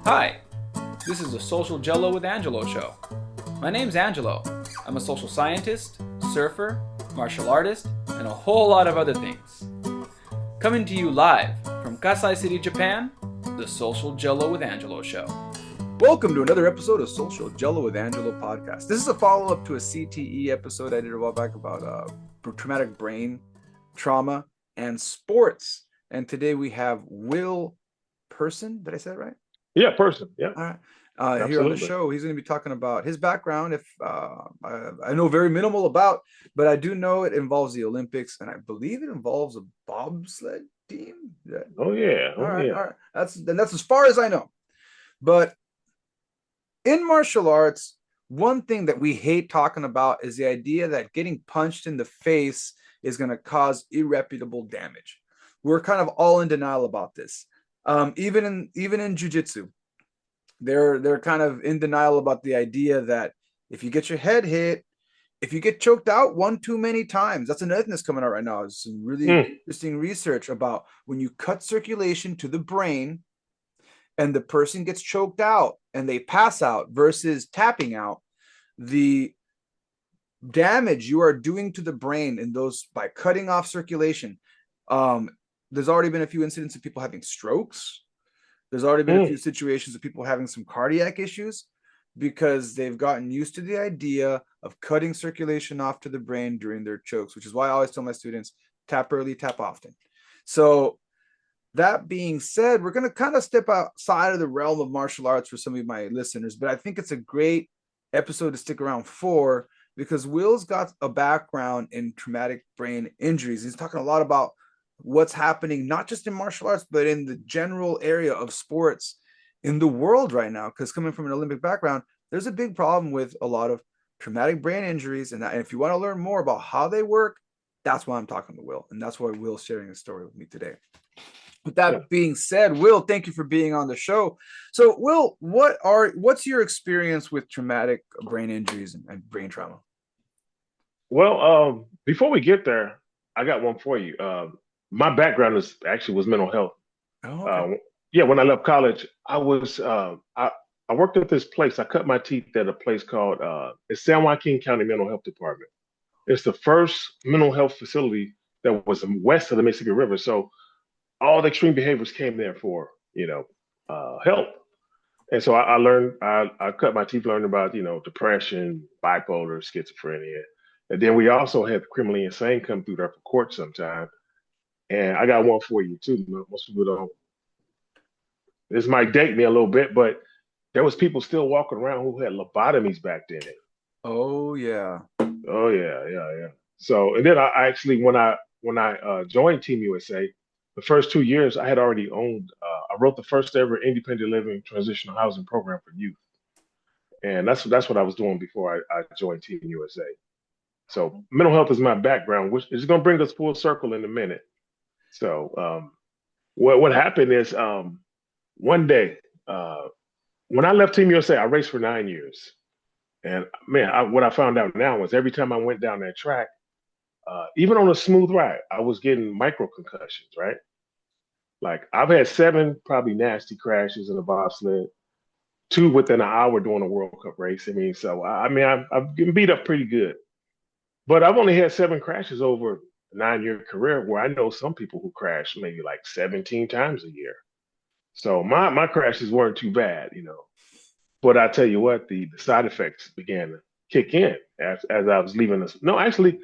Hi, this is the Social Gelo with Angelo show. My name's Angelo. I'm a social scientist, surfer, martial artist, and a whole lot of other things. Coming to you live from Kasai City, Japan, the Social Gelo with Angelo show. Welcome to another episode of Social Gelo with Angelo podcast. This is a follow-up to a CTE episode I did a while back about traumatic brain trauma and sports. And today we have Will Person. Did I say it right? Yeah, Person. Yeah. All right. Here on the show, he's going to be talking about his background. I know very minimal about, but I do know it involves the Olympics, and I believe it involves a bobsled team. Oh yeah. All right. That's as far as I know. But in martial arts, one thing that we hate talking about is the idea that getting punched in the face is going to cause irreparable damage. We're kind of all in denial about this. Even in jiu-jitsu, they're kind of in denial about the idea that if you get your head hit, if you get choked out one too many times, that's another thing that's coming out right now. Is some really interesting research about when you cut circulation to the brain and the person gets choked out and they pass out versus tapping out, the damage you are doing to the brain in those by cutting off circulation. There's already been a few incidents of people having strokes. There's already been a few situations of people having some cardiac issues because they've gotten used to the idea of cutting circulation off to the brain during their chokes, which is why I always tell my students, tap early, tap often. So that being said, we're going to kind of step outside of the realm of martial arts for some of my listeners, but I think it's a great episode to stick around for because Will's got a background in traumatic brain injuries. He's talking a lot about what's happening, not just in martial arts, but in the general area of sports in the world right now. Because coming from an Olympic background, there's a big problem with a lot of traumatic brain injuries. And if you want to learn more about how they work, that's why I'm talking to Will. And that's why Will's sharing his story with me today. With that being said, Will, thank you for being on the show. So, Will, what's your experience with traumatic brain injuries and brain trauma? Well, before we get there, I got one for you. My background was mental health. Oh, okay. When I left college, I worked at this place. I cut my teeth at a place called it's San Joaquin County Mental Health Department. It's the first mental health facility that was west of the Mississippi River. So all the extreme behaviors came there for help. And so I learned. I cut my teeth learning about depression, bipolar, schizophrenia, and then we also had the criminally insane come through there for court sometime. And I got one for you too. Most people don't. This might date me a little bit, but there was people still walking around who had lobotomies back then. Oh yeah. Oh yeah. So and then I actually when I joined Team USA, the first 2 years I had already owned. I wrote the first ever independent living transitional housing program for youth, and that's what I was doing before I joined Team USA. So mental health is my background, which is going to bring us full circle in a minute. So what happened is one day when I left Team USA, I raced for 9 years, and man, what I found out now was every time I went down that track, even on a smooth ride, I was getting micro concussions, right? Like I've had 7 probably nasty crashes in a bobsled, 2 within an hour during a World Cup race. I mean, so I've been beat up pretty good, but I've only had 7 crashes over a 9-year career where I know some people who crash maybe like 17 times a year. So my crashes weren't too bad. But I tell you what, the side effects began to kick in as I was leaving this. No, actually,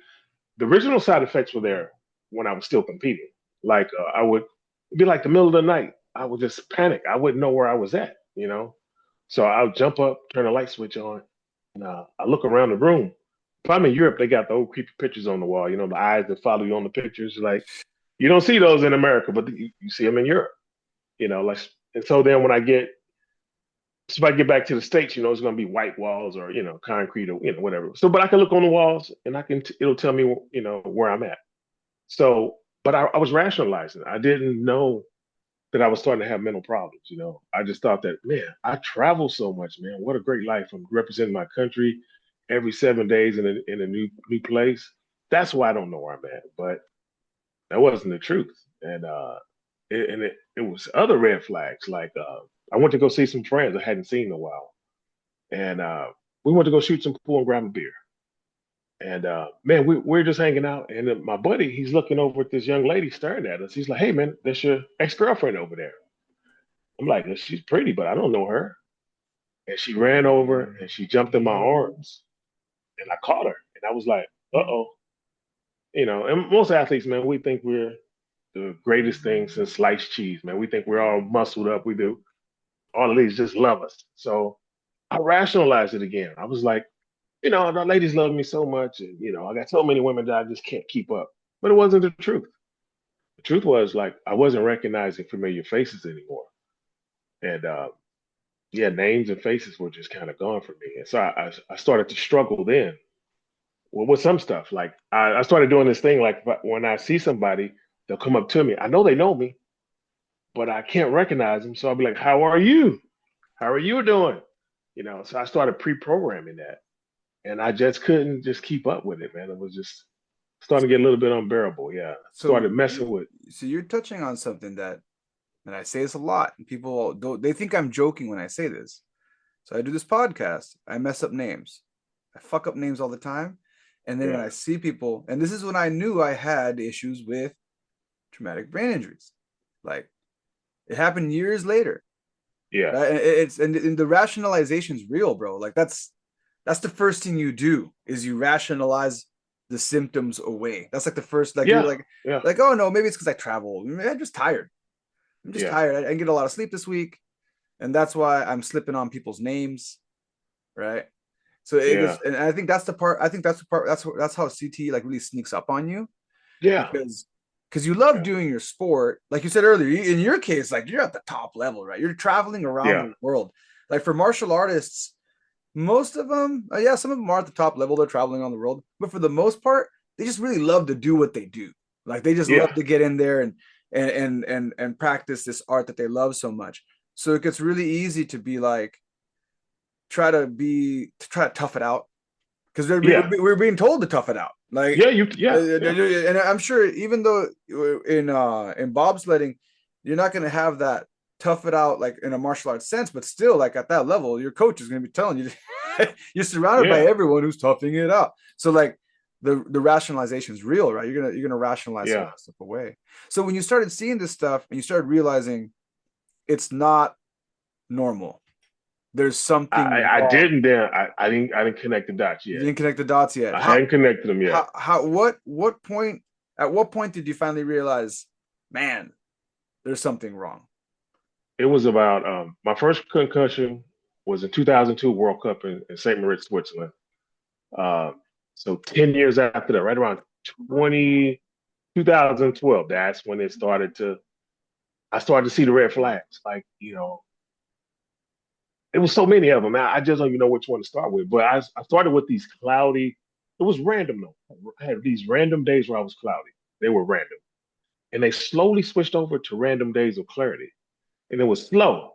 the original side effects were there when I was still competing. Like I would it'd be like the middle of the night. I would just panic. I wouldn't know where I was at. So I would jump up, turn the light switch on, and I look around the room. If I'm in Europe, they got the old creepy pictures on the wall. The eyes that follow you on the pictures. Like you don't see those in America, but you see them in Europe. Like and so then if I get back to the States, it's going to be white walls or concrete or whatever. So, but I can look on the walls and it'll tell me where I'm at. So, but I was rationalizing. I didn't know that I was starting to have mental problems. I just thought that, man, I travel so much, man. What a great life. I'm representing my country every 7 days in a new place. That's why I don't know where I'm at. But that wasn't the truth. And it was other red flags like I went to go see some friends I hadn't seen in a while, and we went to go shoot some pool and grab a beer. And man, we're just hanging out, and then my buddy, he's looking over at this young lady staring at us. He's like, "Hey, man, that's your ex-girlfriend over there." I'm like, "She's pretty, but I don't know her." And she ran over and she jumped in my arms, and I caught her, and I was like, "Uh oh." And most athletes, man, we think we're the greatest thing since sliced cheese, man. We think we're all muscled up. We do. All of these just love us. So I rationalized it again. I was like, the ladies love me so much, and I got so many women that I just can't keep up. But it wasn't the truth. The truth was like I wasn't recognizing familiar faces anymore, and yeah, names and faces were just kind of gone from me. And so I started to struggle then. Well, with some stuff, like I started doing this thing, like when I see somebody, they'll come up to me. I know they know me, but I can't recognize them. So I'll be like, "How are you? How are you doing?" So I started pre-programming that, and I just couldn't just keep up with it, man. It was just starting to get a little bit unbearable. Yeah, So started messing with. so you're touching on something that, and I say this a lot, and people don't, they think I'm joking when I say this. So I do this podcast. I mess up names. I fuck up names all the time. And then when Yeah, I see people, and this is when I knew I had issues with traumatic brain injuries. Like it happened years later. yeah, Right? And the rationalization is real, bro. Like that's the first thing you do is you rationalize the symptoms away. That's like the first, like you're yeah, like, yeah, oh no, maybe it's because I travel. I'm just tired. I'm just yeah, tired. I didn't get a lot of sleep this week, and that's why I'm slipping on people's names, right? So it yeah, gets, and I think that's the part. I think that's the part. That's how CT like really sneaks up on you yeah, because you love yeah, doing your sport, like you said earlier. In your case, like you're at the top level, right? You're traveling around yeah, the world. Like for martial artists, most of them, yeah, some of them are at the top level. They're traveling on the world, but for the most part, they just really love to do what they do. Like they just yeah. love to get in there and practice this art that they love so much. So it gets really easy to be like try to tough it out because Yeah, we're being told to tough it out. Like, yeah, yeah, yeah, and I'm sure even though in bobsledding, you're not going to have that tough it out like in a martial arts sense, but still, like at that level, your coach is going to be telling you you're surrounded by yeah, everyone who's toughing it out. So like the rationalization is real, right? You're gonna rationalize some of yeah. that stuff away. So when you started seeing this stuff and you started realizing it's not normal, there's something I wrong. didn't then. I didn't connect the dots You yet. didn't connect the dots yet. I hadn't connected them yet. What point, at what point did you finally realize, man, there's something wrong? It was about my first concussion was in 2002 World Cup in St. Moritz, Switzerland. Uh, so 10 years after that, right around 20, 2012, that's when I started to see the red flags. Like, it was so many of them. I just don't even know which one to start with. But I started with these cloudy, it was random though. I had these random days where I was cloudy. They were random. And they slowly switched over to random days of clarity. And it was slow.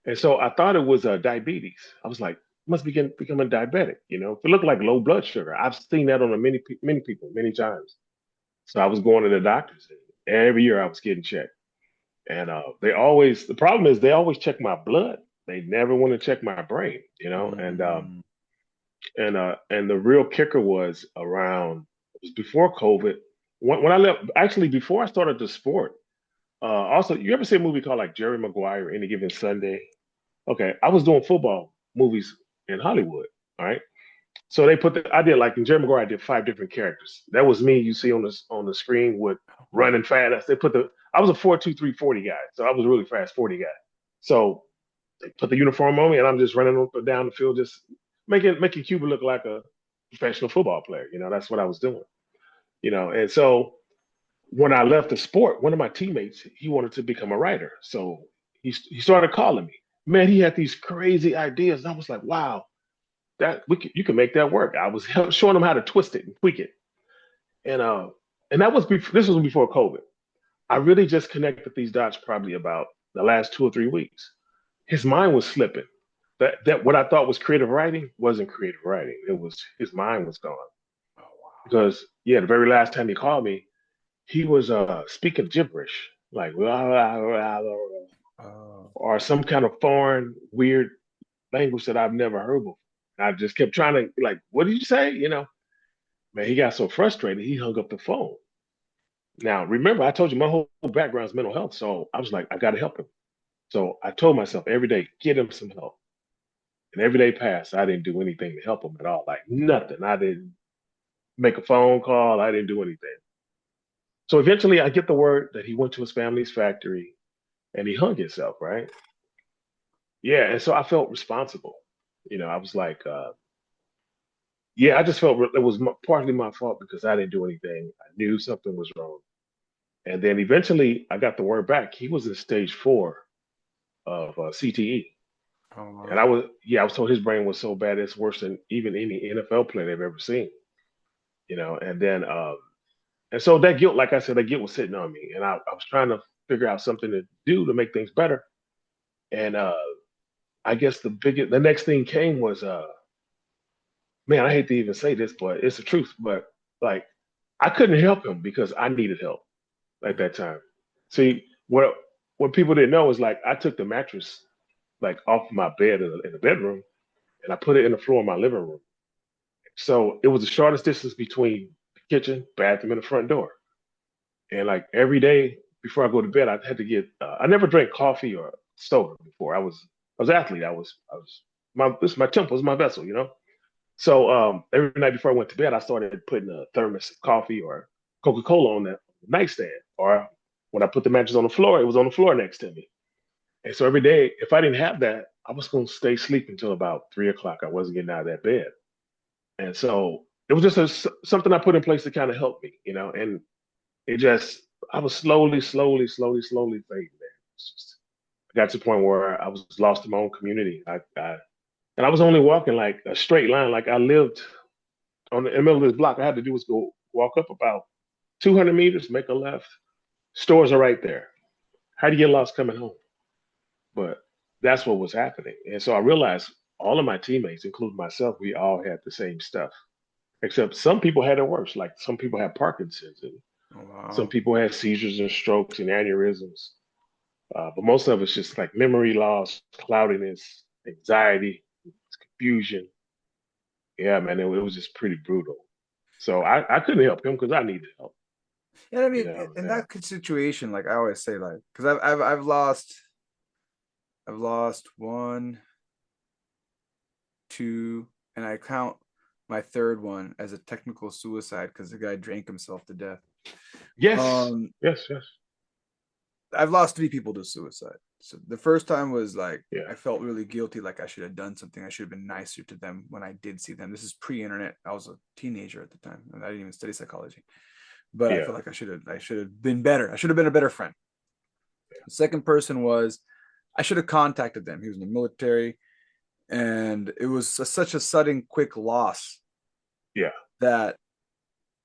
And so I thought it was diabetes. I was like, must be becoming diabetic. It looked like low blood sugar. I've seen that on many people many times. So I was going to the doctors. And every year I was getting checked. And the problem is they always check my blood. They never want to check my brain. Mm. And the real kicker was it was before COVID. When I left, actually before I started the sport. Also, you ever see a movie called like Jerry Maguire, Any Given Sunday? Okay, I was doing football movies in Hollywood. All right, so I did like in Jerry Maguire, I did 5 different characters. That was me. You see on the screen with running fast. I was a 4.23 40 guy, so I was a really fast 40 guy. So they put the uniform on me, and I'm just running up and down the field, just making Cuba look like a professional football player. That's what I was doing. And so when I left the sport, one of my teammates, he wanted to become a writer. So he started calling me. Man, he had these crazy ideas. And I was like, wow, you can make that work. I was showing him how to twist it and tweak it. And this was before COVID. I really just connected these dots probably about the last 2 or 3 weeks. His mind was slipping. That what I thought was creative writing wasn't creative writing. It was his mind was gone. Oh wow. Because yeah, the very last time he called me, he was speaking gibberish, like or or some kind of foreign, weird language that I've never heard before. I just kept trying to like, what did you say? Man, he got so frustrated, he hung up the phone. Now, remember, I told you my whole background is mental health, so I was like, I got to help him. So I told myself every day, get him some help. And every day passed, I didn't do anything to help him at all, like nothing. I didn't make a phone call, I didn't do anything. So eventually, I get the word that he went to his family's factory and he hung himself, right? Yeah, and so I felt responsible. I was like, yeah, I just felt it was partly my fault because I didn't do anything. I knew something was wrong. And then eventually I got the word back. He was in stage 4 of CTE. Oh, And wow. I was told his brain was so bad it's worse than even any NFL player they've ever seen. And then, and so that guilt, like I said, that guilt was sitting on me. And I was trying to figure out something to do to make things better. And I guess the next thing came was, man, I hate to even say this, but it's the truth. But like, I couldn't help him because I needed help at that time. See, what people didn't know is like I took the mattress like off my bed in the bedroom and I put it in the floor of my living room. So it was the shortest distance between the kitchen, bathroom, and the front door. And like every day before I go to bed, I had to get. I never drank coffee or soda before. I was an athlete. I was my temple is my vessel. So every night before I went to bed, I started putting a thermos of coffee or Coca-Cola on the nightstand. Or when I put the mattress on the floor, it was on the floor next to me. And so every day, if I didn't have that, I was going to stay asleep until about 3 o'clock. I wasn't getting out of that bed. And so it was just something I put in place to kind of help me. And it just, I was slowly fading there. I got to the point where I was lost in my own community. And I was only walking like a straight line. Like I lived on the middle of this block. I had to do was go walk up about 200 meters, make a left. Stores are right there. How do you get lost coming home? But that's what was happening. And so I realized all of my teammates, including myself, we all had the same stuff. Except some people had it worse. Like some people had Parkinson's and Oh, some wow. people had seizures and strokes and aneurysms. But most of it's just like memory loss, cloudiness, anxiety, confusion. Yeah, man, it was just pretty brutal. So I couldn't help him because I needed help. And I You mean, know, in yeah, that situation, like I always say, like, because I've lost one, two, and I count my third one as a technical suicide because the guy drank himself to death. yes, Um, yes, yes, I've lost 3 people to suicide. So the first time was like yeah, I felt really guilty, like I should have done something. I should have been nicer to them when I did see them. This is pre-internet. I was a teenager at the time, and I didn't even study psychology. But I yeah, felt like I should have been better. I should have been a better friend. The second person was I should have contacted them. He was in the military, and it was such a sudden, quick loss yeah, that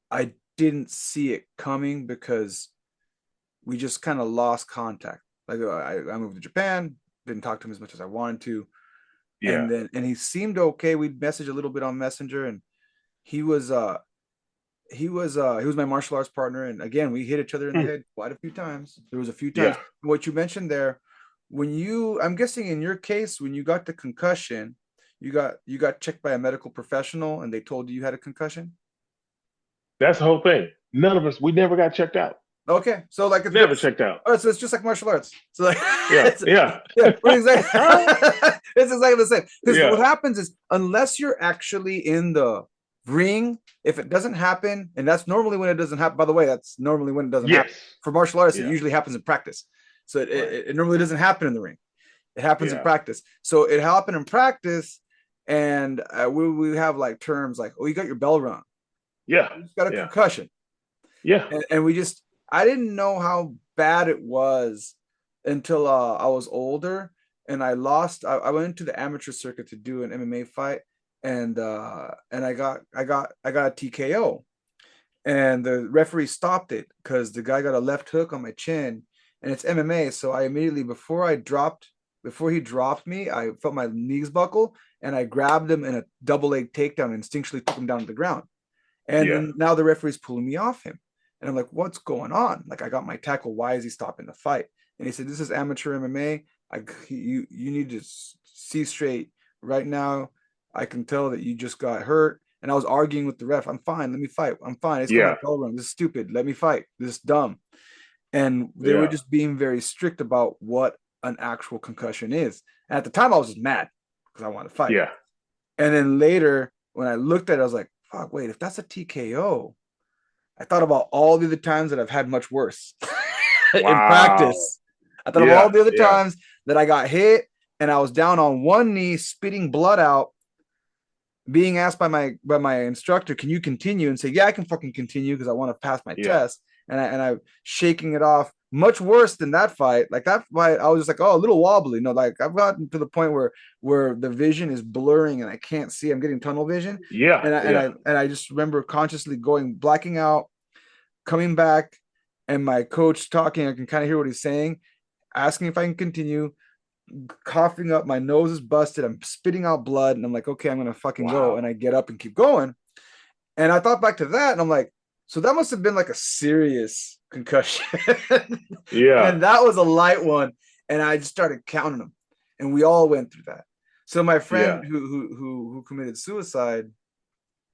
I didn't see it coming because we just kind of lost contact. Like I moved to Japan, didn't talk to him as much as I wanted to, yeah. and he seemed okay. We'd message a little bit on Messenger, and he was he was my martial arts partner, and again we hit each other in the Mm, head quite a few times. There was a few times yeah. what you mentioned there I'm guessing in your case when you got the concussion, you got checked by a medical professional and they told you had a concussion. That's the whole thing. None of us, we never got checked out. Okay, so like Never checked out. oh, so it's just like martial arts. So like, Yeah, yeah, yeah, we're exactly, it's exactly the same. Because yeah, what happens is, unless you're actually in the ring, if it doesn't happen, and that's normally when it doesn't happen. By the way, that's normally when it doesn't happen. yes, For martial artists, it yeah, usually happens in practice. So it, right, it, it normally doesn't happen in the ring. It happens in yeah, practice. So it happened in practice, and we have like terms like, "Oh, you got your bell rung. yeah, You just got a yeah, concussion." yeah, And we just I didn't know how bad it was until I was older and I went to the amateur circuit to do an MMA fight, and I got a TKO, and the referee stopped it because the guy got a left hook on my chin, and it's MMA. So I immediately, before he dropped me, I felt my knees buckle, and I grabbed him in a double leg takedown and instinctually took him down to the ground. And yeah, then now the referee's pulling me off him. And I'm like, what's going on? Like, I got my tackle. Why is he stopping the fight? And he said, this is amateur MMA. you need to see straight right now. I can tell that you just got hurt. And I was arguing with the ref. I'm fine. Let me fight. I'm fine. It's got my Yeah. bell rung. This is stupid. Let me fight. This is dumb. And they were Yeah. just being very strict about what an actual concussion is. And at the time, I was just mad because I wanted to fight. Yeah. And then later, when I looked at it, I was like, fuck, wait, if that's a TKO, I thought about all the other times that I've had much worse in Wow. practice. I thought of all Yeah. the other Yeah. times that I got hit and I was down on one knee, spitting blood out, being asked by my instructor, can you continue? And say, yeah, I can fucking continue because I want to pass my Yeah. test. And I shaking it off. Much worse than that fight. Like that fight, I was just like, oh, a little wobbly. No, like I've gotten to the point where the vision is blurring and I can't see. I'm getting tunnel vision. Yeah. Yeah. And I just remember consciously blacking out, coming back, and my coach talking. I can kind of hear what he's saying, asking if I can continue, coughing up, my nose is busted, I'm spitting out blood, and I'm like, okay, I'm gonna fucking go. Wow. And I get up and keep going. And I thought back to that, and I'm like, so that must have been like a serious concussion. Yeah. And that was a light one. And I just started counting them. And we all went through that. So my Yeah. friend who committed suicide,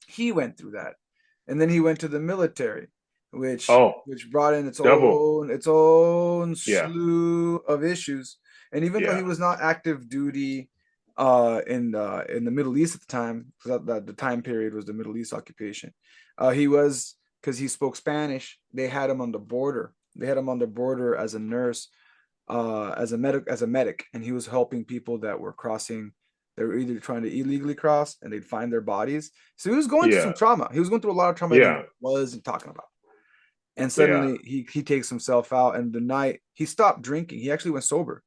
he went through that. And then he went to the military, Oh, which brought in double. its own Yeah. slew of issues. And even though he Yeah. was not active duty in the Middle East at the time, because the time period was the Middle East occupation, he was, because he spoke Spanish. They had him on the border. They had him on the border as a nurse, as a medic, and he was helping people that were crossing. They were either trying to illegally cross, and they'd find their bodies. So he was going through some Yeah. trauma. He was going through a lot of trauma that he Yeah. wasn't talking about. And Yeah. suddenly he takes himself out. And the night he stopped drinking, he actually went sober.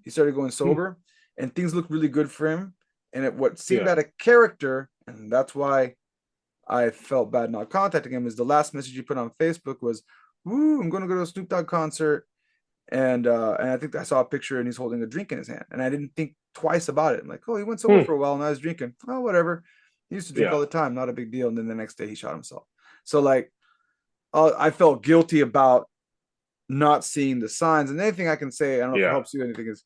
He started going Hmm. sober, and things looked really good for him. And what seemed Yeah. out of character, and that's why I felt bad not contacting him, is the last message he put on Facebook was, "Woo, I'm going to go to a Snoop Dogg concert." And I think I saw a picture and he's holding a drink in his hand. And I didn't think twice about it. I'm like, oh, he went sober Hmm. for a while, now he's drinking. Oh, whatever. He used to drink Yeah. all the time, not a big deal. And then the next day he shot himself. So like I felt guilty about not seeing the signs. And anything I can say, I don't know if it Yeah. helps you anything, is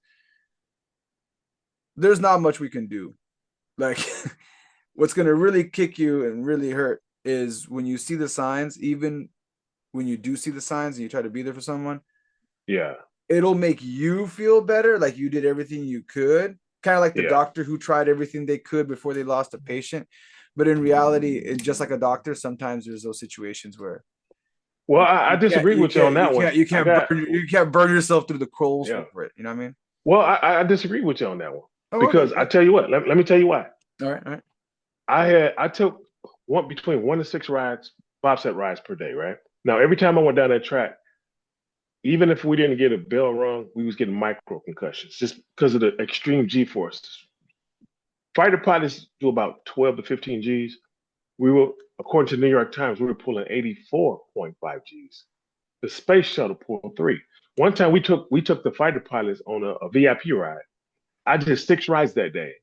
there's not much we can do. Like what's going to really kick you and really hurt is when you see the signs. Even when you do see the signs and you try to be there for someone, Yeah. it'll make you feel better, like you did everything you could, kind of like the Yeah. doctor who tried everything they could before they lost a patient. But in reality, it's just like a doctor. Sometimes there's those situations where Well, I you can't disagree with you on that one. I got you can't burn yourself through the coals yeah. over it. You know what I mean? Well, I disagree with you on that one Oh, okay. because I tell you what. Let me tell you why. All right, all right. I took between 1 to 6 rides, bobsled rides per day. Right now, every time I went down that track, even if we didn't get a bell rung, we was getting micro concussions just because of the extreme G forces. Fighter pilots do about 12 to 15 Gs. We were, according to the New York Times, we were pulling 84.5 Gs. The space shuttle pulled 3. One time we took the fighter pilots on a VIP ride. I did 6 rides that day.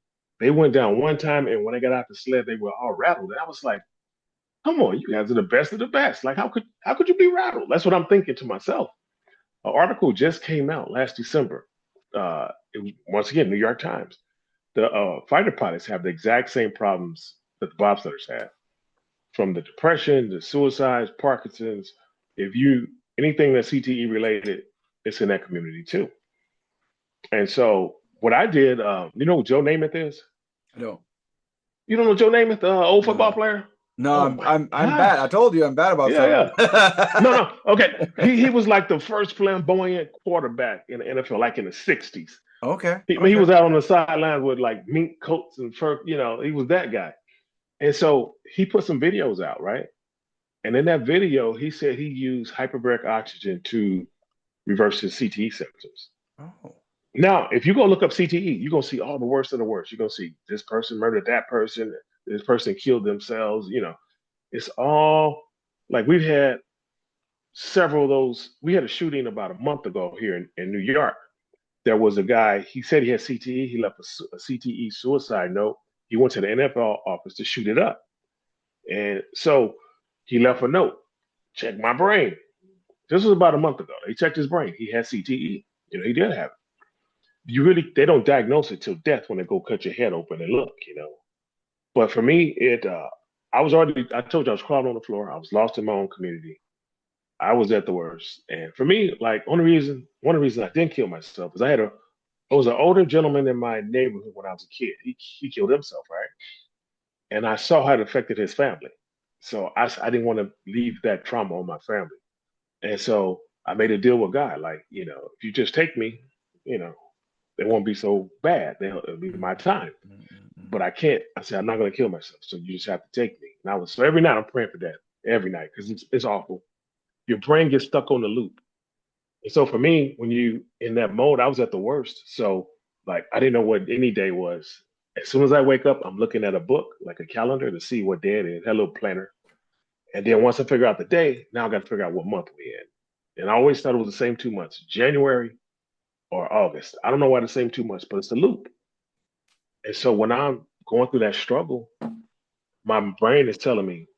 They went down one time, and when I got out the sled, they were all rattled. And I was like, "Come on, you guys are the best of the best. Like, how could you be rattled?" That's what I'm thinking to myself. An article just came out last December. It was, once again, New York Times. The fighter pilots have the exact same problems that the bobsledders have, from the depression, the suicides, Parkinson's. If you anything that's CTE related, it's in that community too. And so what I did, you know who Joe Namath is? No, You don't know Joe Namath, the old football no, player? no. Oh my I'm bad. I gosh. told you I'm bad about Yeah, something. yeah. No, no. Okay. He was like the first flamboyant quarterback in the NFL, like in the 60s. Okay, He okay. was out on the sidelines with like mink coats and fur, he was that guy. And so he put some videos out, right? And in that video, he said he used hyperbaric oxygen to reverse his CTE symptoms. Oh, Now, if you go look up CTE, you're gonna see all the worst of the worst. You're gonna see this person murdered that person, this person killed themselves. It's all like we've had several of those. We had a shooting about a month ago here in New York. There was a guy, he said he had CTE. He left a CTE suicide note. He went to the NFL office to shoot it up. And so he left a note, check my brain. This was about a month ago. They checked his brain. He had CTE. He did have it. they don't diagnose it till death when they go cut your head open and look, you know. But for me, I told you I was crawling on the floor. I was lost in my own community. I was at the worst. And for me, like, one of the reasons I didn't kill myself is I was an older gentleman in my neighborhood when I was a kid. He killed himself, right? And I saw how it affected his family. So I didn't want to leave that trauma on my family. And so I made a deal with God, like, you know, if you just take me, you know, it won't be so bad. It'll be my time. But I can't. I said, I'm not going to kill myself. So you just have to take me. So every night I'm praying for that every night because it's awful. Your brain gets stuck on the loop. And so for me, when you in that mode, I was at the worst. So like I didn't know what any day was. As soon as I wake up, I'm looking at a book, like a calendar, to see what day it is, that little planner. And then once I figure out the day, now I got to figure out what month we in. And I always thought it was the same 2 months, January or August. I don't know why the same 2 months, but it's the loop. And so when I'm going through that struggle, my brain is telling me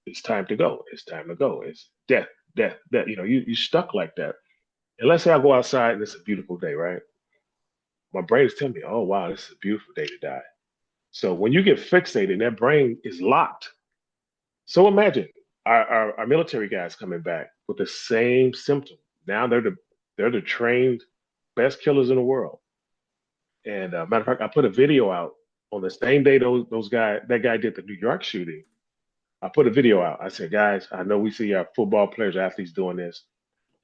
it's time to go. It's time to go. It's death, death, death. You know, you stuck like that. And let's say I go outside and it's a beautiful day, right? My brain is telling me, oh wow, this is a beautiful day to die. So when you get fixated, that brain is locked. So imagine our military guys coming back with the same symptom. Now they're the trained best killers in the world. And matter of fact, I put a video out on the same day that guy did the New York shooting. I put a video out. I said, guys, I know we see our football players, athletes doing this,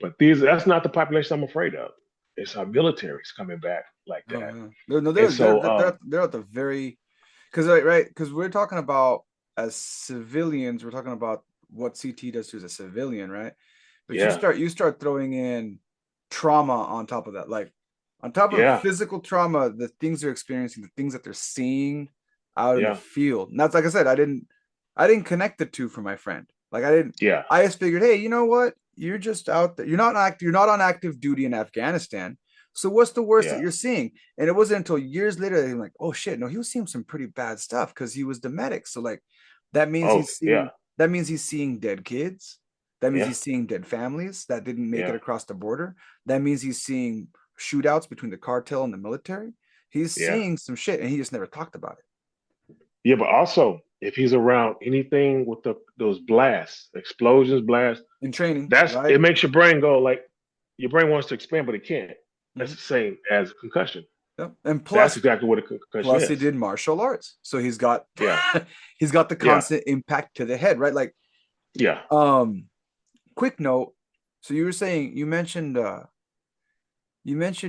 but that's not the population I'm afraid of. It's our militaries coming back like Oh that. man, no, And they're at the very, because right, because we're talking about as civilians, we're talking about what CT does to as a civilian, right? But yeah, you start throwing in trauma on top of that, like on top of yeah, physical trauma, the things they're experiencing, the things that they're seeing out in the yeah, field. And that's like I said, I didn't connect the two for my friend. Like I didn't. yeah, I just figured, hey, you know what? You're just out there. You're not on active duty in Afghanistan. So what's the worst that yeah. you're seeing? And it wasn't until years later that I'm like, oh shit, no, he was seeing some pretty bad stuff because he was the medic. So like that means Oh, yeah, he's seeing dead kids. That means yeah, he's seeing dead families that didn't make it yeah, across the border. That means he's seeing shootouts between the cartel and the military. He's yeah. seeing some shit and he just never talked about it. Yeah, but also if he's around anything with those blasts, explosions, blasts, In training, that's right? it makes your brain go like your brain wants to expand, but it can't. That's Mhm. the same as a concussion. Yep. And That's exactly what a concussion plus he is. did martial arts. So he's got Yeah, he's got the yeah, constant impact to the head, right? Like yeah, um quick note. So you were saying you mentioned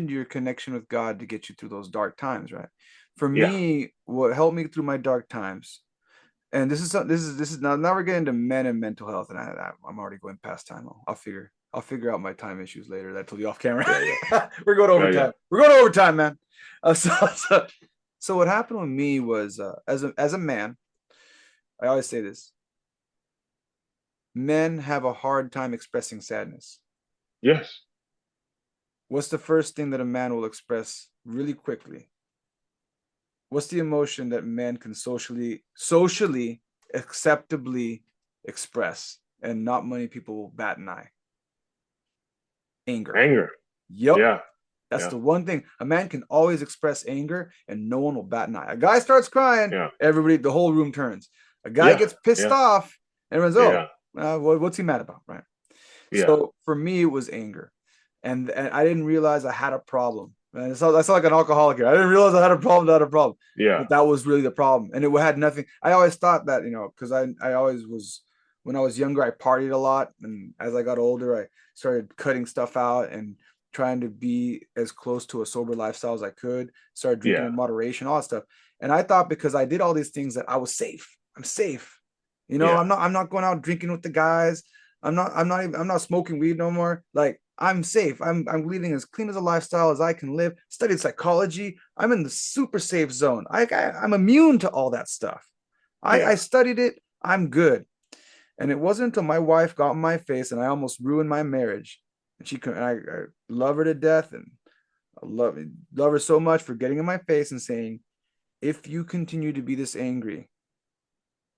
your connection with God to get you through those dark times, right? For yeah. me, what helped me through my dark times, and this is now we're getting to men and mental health, and I'm already going past time. I'll figure out my time issues later. That I told you off camera. Yeah, yeah, We're going yeah, yeah, overtime. We're going overtime, man. So what happened with me was as a man, I always say this: men have a hard time expressing sadness. yes. What's the first thing that a man will express really quickly? What's the emotion that men can socially acceptably express and not many people will bat an eye? Anger. Anger. Yep. Yeah, That's yeah, the one thing. A man can always express anger and no one will bat an eye. A guy starts crying, yeah, the whole room turns. A guy yeah, gets pissed yeah, off, everyone's, yeah, what's he mad about? Right. yeah, So for me, it was anger. And I didn't realize I had a problem. Man, I sound like an alcoholic here. I didn't realize I had a problem, yeah, but that was really the problem. And it had nothing. I always thought that, because I always was, when I was younger, I partied a lot. And as I got older, I started cutting stuff out and trying to be as close to a sober lifestyle as I could, started drinking yeah, in moderation, all that stuff. And I thought because I did all these things that I was safe. I'm safe. yeah, I'm not going out drinking with the guys. I'm not smoking weed no more. Like I'm safe. I'm leading as clean as a lifestyle as I can live. Studied psychology. I'm in the super safe zone. I'm immune to all that stuff. I yeah. studied it. I'm good. And it wasn't until my wife got in my face and I almost ruined my marriage. And I love her to death and I love her so much for getting in my face and saying, if you continue to be this angry,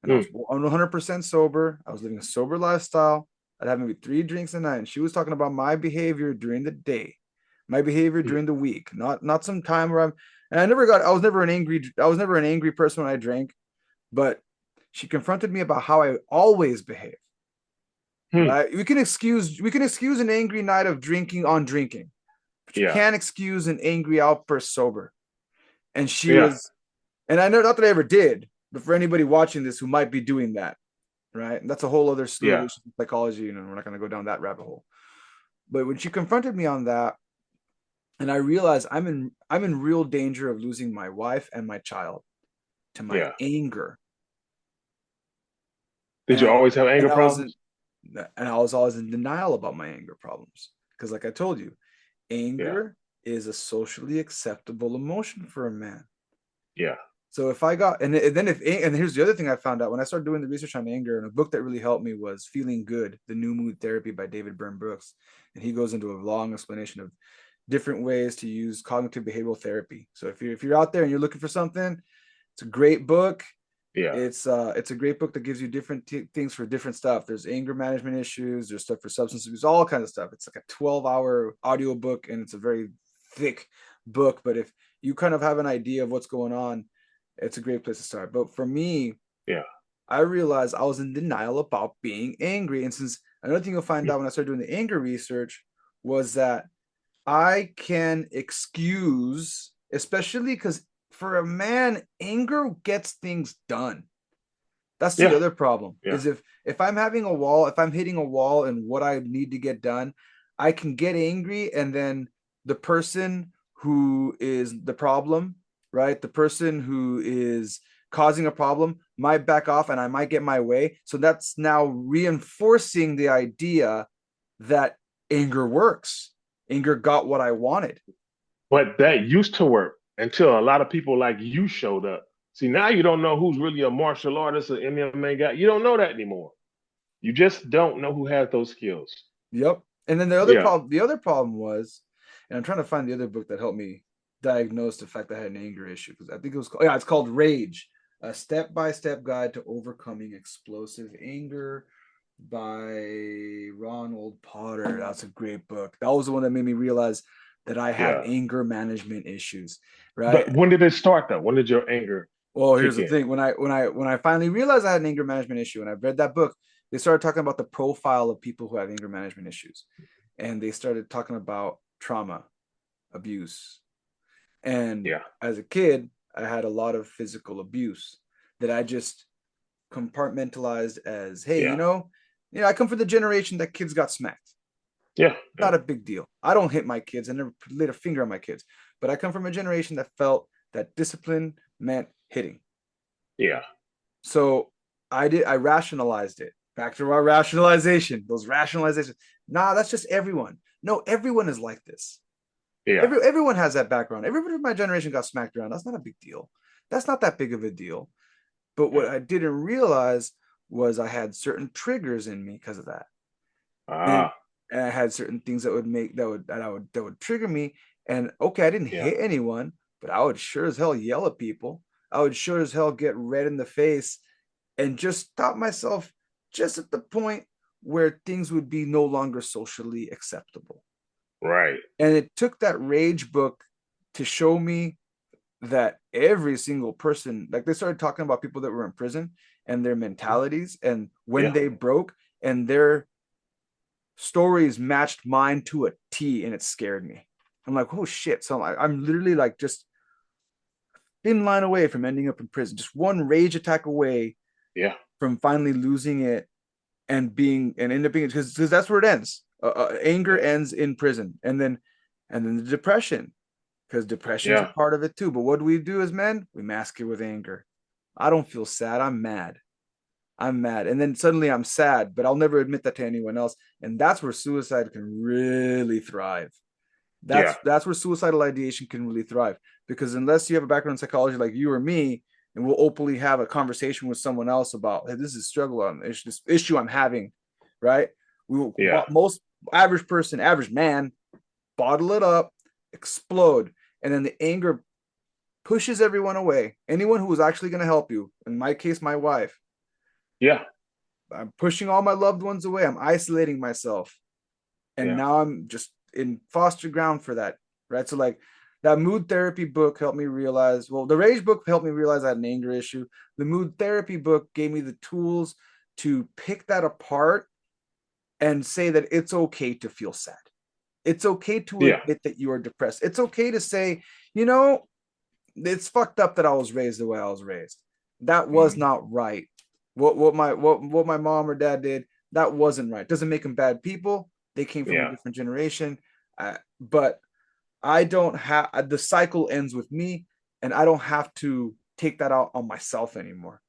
and I was Mm, 100% sober. I was living a sober lifestyle. I'd have maybe 3 drinks a night. And she was talking about my behavior during the day. My behavior Yeah. during the week, not some time where I'm. And I was never an angry person when I drank, but she confronted me about how I always behave. Hmm. Right? We can excuse an angry night of drinking on drinking, but you Yeah. can't excuse an angry outburst sober. And she Yeah. was, and I know not that I ever did, but for anybody watching this who might be doing that, right? And that's a whole other slew of Yeah. issues in psychology, and we're not going to go down that rabbit hole. But when she confronted me on that, and I realized I'm in real danger of losing my wife and my child to my Yeah. anger. Did you And always have anger and I was in, problems? and I was always in denial about my anger problems. Because like I told you, Yeah. anger is a socially acceptable emotion for a man. Yeah. So if I got, and then if, and here's the other thing I found out when I started doing the research on anger, and a book that really helped me was Feeling Good, The New Mood Therapy by David Byrne Brooks. And he goes into a long explanation of different ways to use cognitive behavioral therapy. So if you're out there and you're looking for something, it's a great book. Yeah. It's a great book that gives you different things for different stuff. There's anger management issues, there's stuff for substance abuse, all kinds of stuff. It's like a 12-hour audio book, and it's a very thick book. But if you kind of have an idea of what's going on, it's a great place to start. But for me, Yeah. I realized I was in denial about being angry. And since another thing you'll find out when I started doing the anger research was that I can excuse, especially because for a man, anger gets things done. That's the Yeah. other problem. Yeah. Is if I'm having a wall, if I'm hitting a wall and what I need to get done, I can get angry, and then the person who is the problem, right? The person who is causing a problem might back off and I might get my way. So that's now reinforcing the idea that anger works. Anger got what I wanted. But that used to work until a lot of people like you showed up. See, now you don't know who's really a martial artist or MMA guy. You don't know that anymore. You just don't know who has those skills. Yep. And then the other Yeah. problem, the other problem was, and I'm trying to find the other book that helped me diagnose the fact that I had an anger issue, because I think it was called, yeah, it's called Rage, a step-by-step guide to overcoming explosive anger by Ronald Potter. That's a great book. That was the one that made me realize that I have Yeah. anger management issues, right? But when did it start though? When did your anger Well, here's kick the in? thing. When I finally realized I had an anger management issue and I read that book, they started talking about the profile of people who have anger management issues. And they started talking about trauma, abuse. And Yeah. as a kid, I had a lot of physical abuse that I just compartmentalized as, hey, Yeah. I come from the generation that kids got smacked. Yeah. Yeah. Not a big deal. I don't hit my kids. I never laid a finger on my kids. But I come from a generation that felt that discipline meant hitting. Yeah. So I rationalized it. Back to our rationalization, those rationalizations. Nah, that's just everyone. No, everyone is like this. Yeah. Everyone has that background. Everybody in my generation got smacked around. That's not a big deal. That's not that big of a deal. But what Yeah. I didn't realize was I had certain triggers in me because of that. And, Ah. and I had certain things that would trigger me. And okay, I didn't Yeah. hit anyone, but I would sure as hell yell at people. I would sure as hell get red in the face and just stop myself just at the point where things would be no longer socially acceptable. Right. And it took that Rage book to show me that every single person, like they started talking about people that were in prison and their mentalities and when Yeah. they broke, and their stories matched mine to a T, and it scared me. I'm like, oh shit. So I'm literally like just thin line away from ending up in prison, just one rage attack away Yeah. from finally losing it and end up being, because that's where it ends. Anger Yeah. ends in prison, and then the depression, because depression's a Yeah. part of it too. But what do we do as men? We mask it with anger. I don't feel sad. I'm mad. I'm mad. And then suddenly I'm sad, but I'll never admit that to anyone else. And that's where suicide can really thrive. Yeah. That's where suicidal ideation can really thrive. Because unless you have a background in psychology like you or me, and we'll openly have a conversation with someone else about, hey, this is a struggle on this issue I'm having, right? We will, Yeah. most average person, average man, bottle it up, explode, and then the anger pushes everyone away. Anyone who was actually going to help you, in my case, my wife, Yeah. I'm pushing all my loved ones away. I'm isolating myself. And Yeah. now I'm just in foster ground for that, right? So like that mood therapy book helped me realize, well, the rage book helped me realize I had an anger issue. The mood therapy book gave me the tools to pick that apart and say that it's okay to feel sad. It's okay to Yeah. admit that you are depressed. It's okay to say, you know, it's fucked up that I was raised the way I was raised. That was Mhm. not right. What my mom or dad did, that wasn't right. Doesn't make them bad people. They came from a Yeah. different generation. But I don't have, the cycle ends with me, and I don't have to take that out on myself anymore,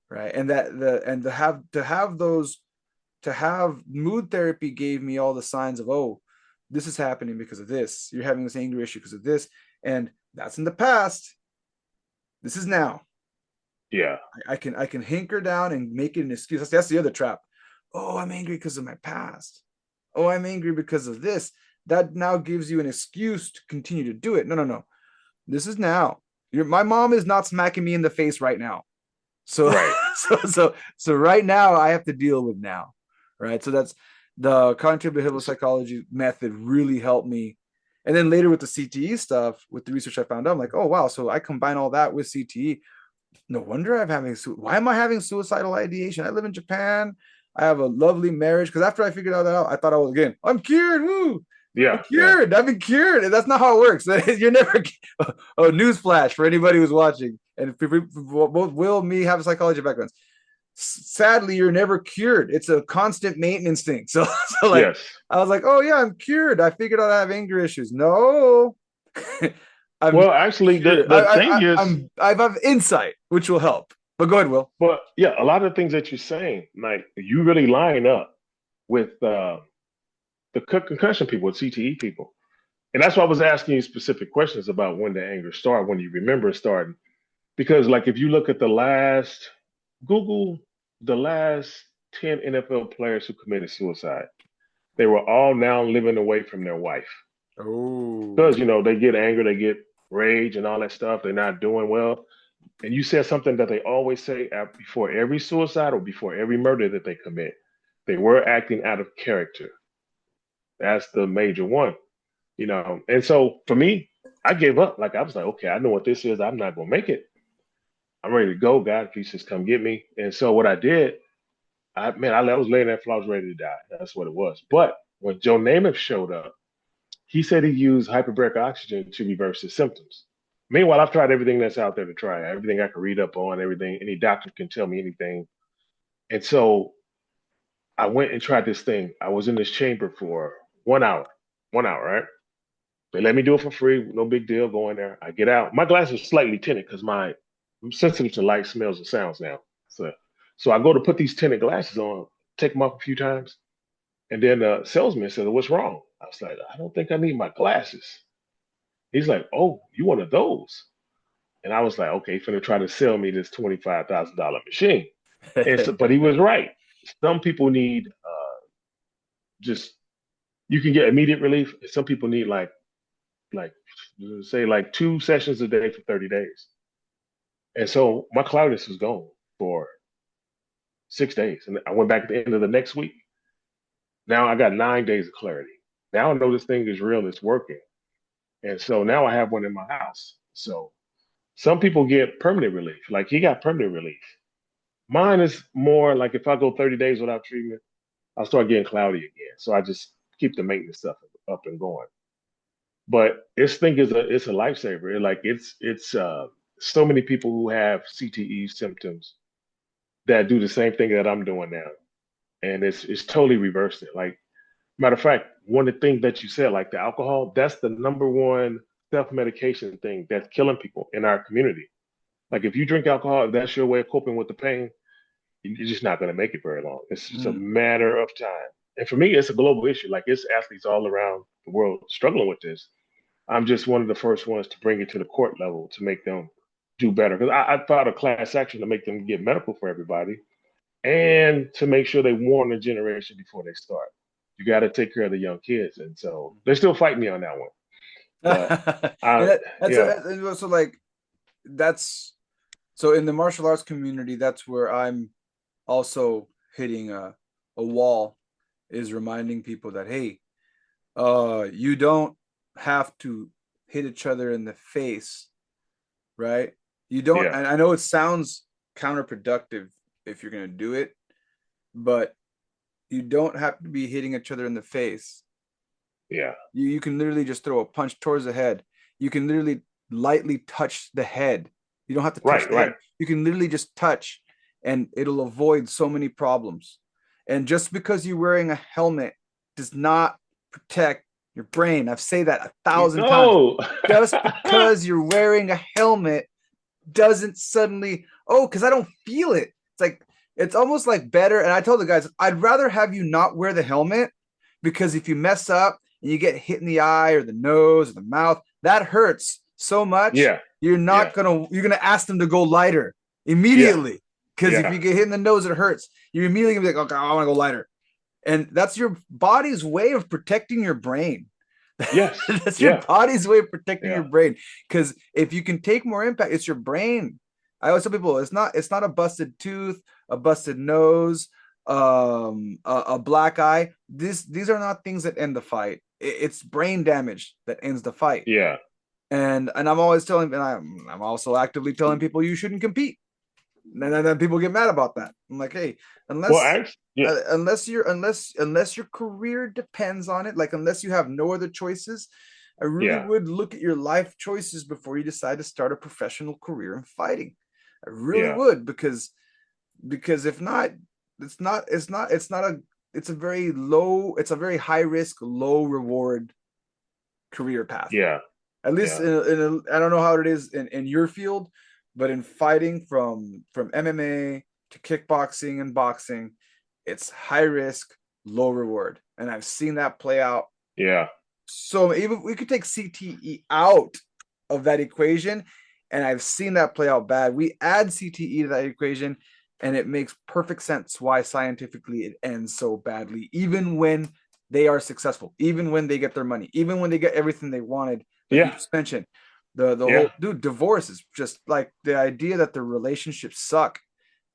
right? And that the and to have mood therapy gave me all the signs of, oh, this is happening because of this. You're having this anger issue because of this, and that's in the past. This is now. Yeah. I can hinker down and make it an excuse. That's the other trap. Oh, I'm angry because of my past. Oh, I'm angry because of this. That now gives you an excuse to continue to do it. No, no, no. This is now. My mom is not smacking me in the face right now. So Right. so right now I have to deal with now. Right. So that's the cognitive behavioral So, psychology method really helped me. And then later with the CTE stuff, with the research I found out, I'm like, oh wow, so I combine all that with CTE. No wonder I'm having why am I having suicidal ideation? I live in Japan. I have a lovely marriage. Because after I figured out that out, I thought I was again, I'm cured. Woo! I'm yeah. Yeah. cured. I've been cured. And that's not how it works. You're never oh, newsflash for anybody who's watching. And both Will and me have psychology backgrounds. Sadly, you're never cured. It's a constant maintenance thing. So like Yes. I was like, oh yeah, I'm cured. I figured out I have anger issues. No. I'm Well, not actually, cured. the thing is, I have insight, which will help. But go ahead, Will. but yeah, a lot of the things that you're saying, like you really line up with the concussion people, with CTE people. And that's why I was asking you specific questions about when the anger started, when you remember it starting. Because, like, if you look at Google the last 10 NFL players who committed suicide, they were all now living away from their wife. Oh. Because, they get anger, they get rage and all that stuff. They're not doing well. And you said something that they always say before every suicide or before every murder that they commit. They were acting out of character. That's the major one. And so for me, I gave up. Like I was like, okay, I know what this is. I'm not gonna make it. I'm ready to go. God, please just come get me. And so what I did, I was laying there till I was ready to die. That's what it was. But when Joe Namath showed up, he said he used hyperbaric oxygen to reverse his symptoms. Meanwhile, I've tried everything that's out there to try, everything I can read up on, everything, any doctor can tell me anything. And so I went and tried this thing. I was in this chamber for 1 hour, right? They let me do it for free, no big deal. Go in there. I get out. My glasses are slightly tinted because I'm sensitive to light, smells, and sounds now. So I go to put these tinted glasses on, take them off a few times, and then the salesman said, "What's wrong?" I was like, "I don't think I need my glasses." He's like, "Oh, you one of those?" And I was like, "Okay, he's gonna try to sell me this $25,000 machine." But he was right. Some people need just you can get immediate relief. Some people need like say like 2 sessions a day for 30 days. And so my cloudiness was gone for 6 days. And I went back at the end of the next week. Now I got 9 days of clarity. Now I know this thing is real, it's working. And so now I have one in my house. So some people get permanent relief. Like he got permanent relief. Mine is more like if I go 30 days without treatment, I'll start getting cloudy again. So I just keep the maintenance stuff up and going. But this thing is it's a lifesaver. It's so many people who have CTE symptoms that do the same thing that I'm doing now, and it's totally reversed it. Like matter of fact, one of the things that you said, like the alcohol, that's the number one self medication thing that's killing people in our community. Like if you drink alcohol, if that's your way of coping with the pain, you're just not going to make it very long. It's just a Mm. matter of time. And for me, it's a global issue. Like it's athletes all around the world struggling with this. I'm just one of the first ones to bring it to the court level to make them do better. Because I filed a class action to make them get medical for everybody and to make sure they warn the generation before they start. You got to take care of the young kids. And so they're still fighting me on that one. But And I, yeah, so like that's so in the martial arts community, that's where I'm also hitting a wall, is reminding people that hey, You don't have to hit each other in the face, right? You don't, Yeah, and I know it sounds counterproductive if you're going to do it, but you don't have to be hitting each other in the face. yeah, You can literally just throw a punch towards the head. You can literally lightly touch the head. You don't have to touch right, the head. right. You can literally just touch, and it'll avoid so many problems. And just because you're wearing a helmet does not protect your brain. I've said that 1,000 times. No. Just because you're wearing a helmet doesn't suddenly, oh, because I don't feel it. It's like, it's almost like better. And I told the guys, I'd rather have you not wear the helmet, because if you mess up and you get hit in the eye or the nose or the mouth, that hurts so much. Yeah, yeah, You're gonna ask them to go lighter yeah, immediately. Because if yeah. you get hit in the nose, it hurts. You're immediately gonna be like, okay, I want to go lighter. And that's your body's way of protecting your brain. Yes, That's your yeah, body's way of protecting your yeah, brain. Because if you can take more impact, it's your brain. I always tell people it's not a busted tooth, a busted nose, a black eye. These are not things that end the fight. It's brain damage that ends the fight. yeah. And I'm always telling, and I'm also actively telling people you shouldn't compete. And then people get mad about that. I'm like, hey, Well, unless actually, yeah, unless your career depends on it, like unless you have no other choices, I really yeah, would look at your life choices before you decide to start a professional career in fighting. I really yeah, would, because if not, it's a very low, it's a very high risk, low reward career path. yeah, At least yeah, I don't know how it is in your field, but in fighting, from MMA to kickboxing and boxing, it's high risk, low reward. And I've seen that play out. yeah, So even we could take CTE out of that equation, and I've seen that play out bad. We add CTE to that equation, and it makes perfect sense why scientifically it ends so badly, even when they are successful, even when they get their money, even when they get everything they wanted. Like you yeah, just mentioned, the yeah, whole dude, divorce is just like the idea that the relationships suck.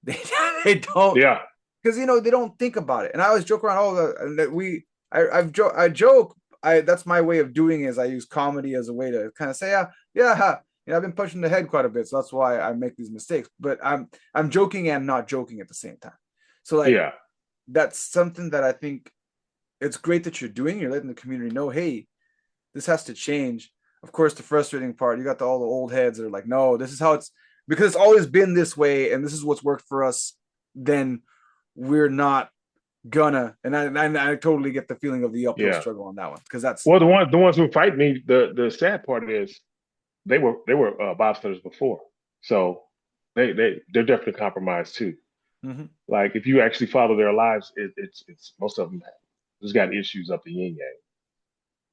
They they don't, yeah, because they don't think about it. And I always joke around, that I joke. That's my way of doing is I use comedy as a way to kind of say, yeah, I've been pushing the head quite a bit, so that's why I make these mistakes. But I'm joking and not joking at the same time. So like, yeah, that's something that I think it's great that you're doing. You're letting the community know, hey, this has to change. Of course, the frustrating part, you got all the old heads that are like, no, this is how it's, because it's always been this way, and this is what's worked for us. Then we're not gonna, and I totally get the feeling of the uphill yeah. struggle on that one, because that's, Well, the ones who fight me, the sad part is they were bobsledders before, so they're definitely compromised too. mm-hmm. Like if you actually follow their lives, it's most of them just got issues up the yin yang.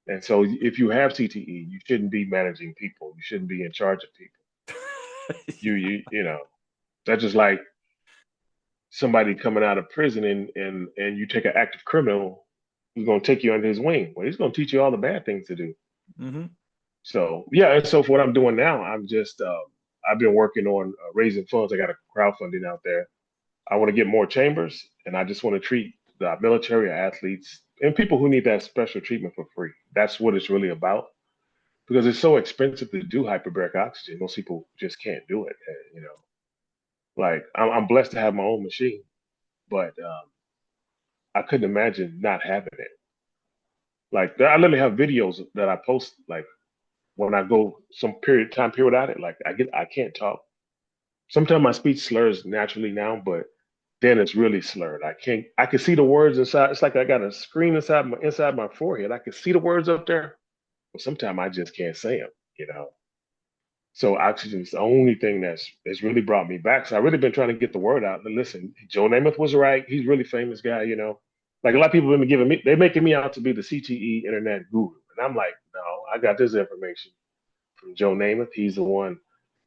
And so if you have CTE, you shouldn't be managing people. You shouldn't be in charge of people. You know that's just like somebody coming out of prison and you take an active criminal who's going to take you under his wing. Well, he's going to teach you all the bad things to do. Mm-hmm. So yeah, and so for what I'm doing now, I've been working on raising funds. I got a crowdfunding out there. I want to get more chambers, and I just want to treat the military athletes and people who need that special treatment for free. That's what it's really about because it's so expensive to do hyperbaric oxygen. Most people just can't do it. Like I'm blessed to have my own machine, but I couldn't imagine not having it. Like I literally have videos that I post like when I go some time period without it. Like I can't talk. Sometimes my speech slurs naturally now, but then it's really slurred. I can see the words inside. It's like I got a screen inside my forehead. I can see the words up there, but sometimes I just can't say them. So oxygen is the only thing that's really brought me back. So I really been trying to get the word out. And listen, Joe Namath was right. He's a really famous guy. Like a lot of people have been they're making me out to be the CTE internet guru. And I'm like, no, I got this information from Joe Namath. He's the one.